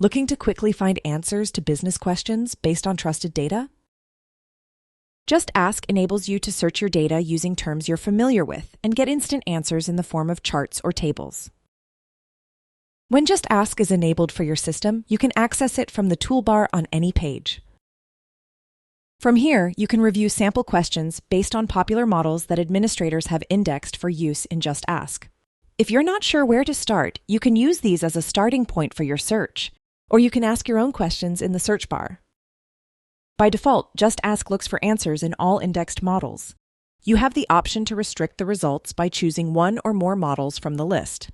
Looking to quickly find answers to business questions based on trusted data? Just Ask enables you to search your data using terms you're familiar with and get instant answers in the form of charts or tables. When Just Ask is enabled for your system, you can access it from the toolbar on any page. From here, you can review sample questions based on popular models that administrators have indexed for use in Just Ask. If you're not sure where to start, you can use these as a starting point for your search, or you can ask your own questions in the search bar. By default, Just Ask looks for answers in all indexed models. You have the option to restrict the results by choosing one or more models from the list.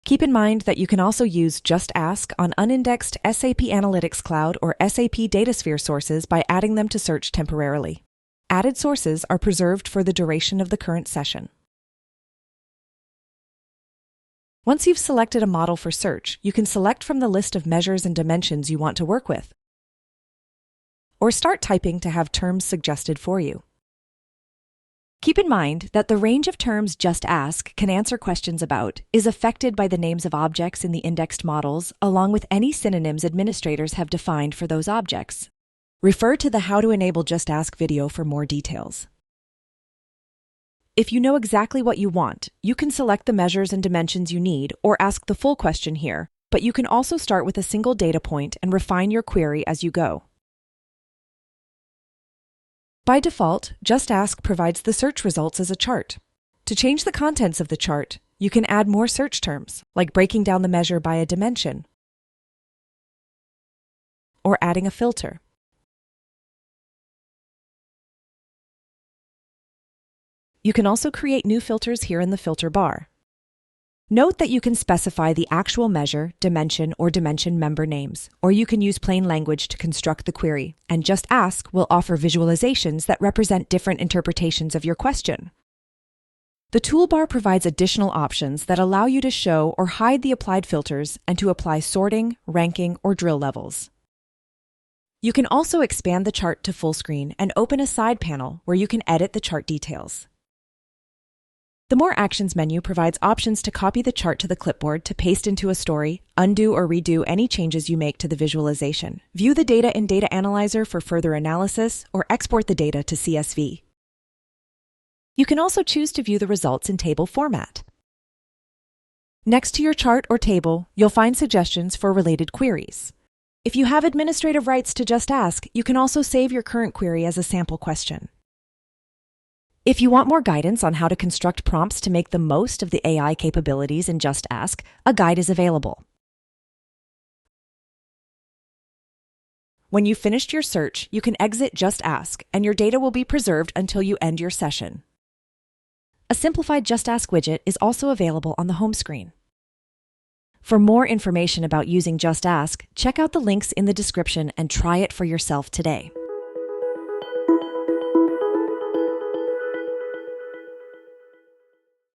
Keep in mind that you can also use Just Ask on unindexed SAP Analytics Cloud or SAP DataSphere sources by adding them to search temporarily. Added sources are preserved for the duration of the current session. Once you've selected a model for search, you can select from the list of measures and dimensions you want to work with, or start typing to have terms suggested for you. Keep in mind that the range of terms Just Ask can answer questions about is affected by the names of objects in the indexed models, along with any synonyms administrators have defined for those objects. Refer to the How to Enable Just Ask video for more details. If you know exactly what you want, you can select the measures and dimensions you need or ask the full question here, but you can also start with a single data point and refine your query as you go. By default, Just Ask provides the search results as a chart. To change the contents of the chart, you can add more search terms, like breaking down the measure by a dimension, or adding a filter. You can also create new filters here in the filter bar. Note that you can specify the actual measure, dimension, or dimension member names, or you can use plain language to construct the query, and Just Ask will offer visualizations that represent different interpretations of your question. The toolbar provides additional options that allow you to show or hide the applied filters and to apply sorting, ranking, or drill levels. You can also expand the chart to full screen and open a side panel where you can edit the chart details. The More Actions menu provides options to copy the chart to the clipboard to paste into a story, undo or redo any changes you make to the visualization, view the data in Data Analyzer for further analysis, or export the data to CSV. You can also choose to view the results in table format. Next to your chart or table, you'll find suggestions for related queries. If you have administrative rights to Just Ask, you can also save your current query as a sample question. If you want more guidance on how to construct prompts to make the most of the AI capabilities in Just Ask, a guide is available. When you've finished your search, you can exit Just Ask, and your data will be preserved until you end your session. A simplified Just Ask widget is also available on the home screen. For more information about using Just Ask, check out the links in the description and try it for yourself today.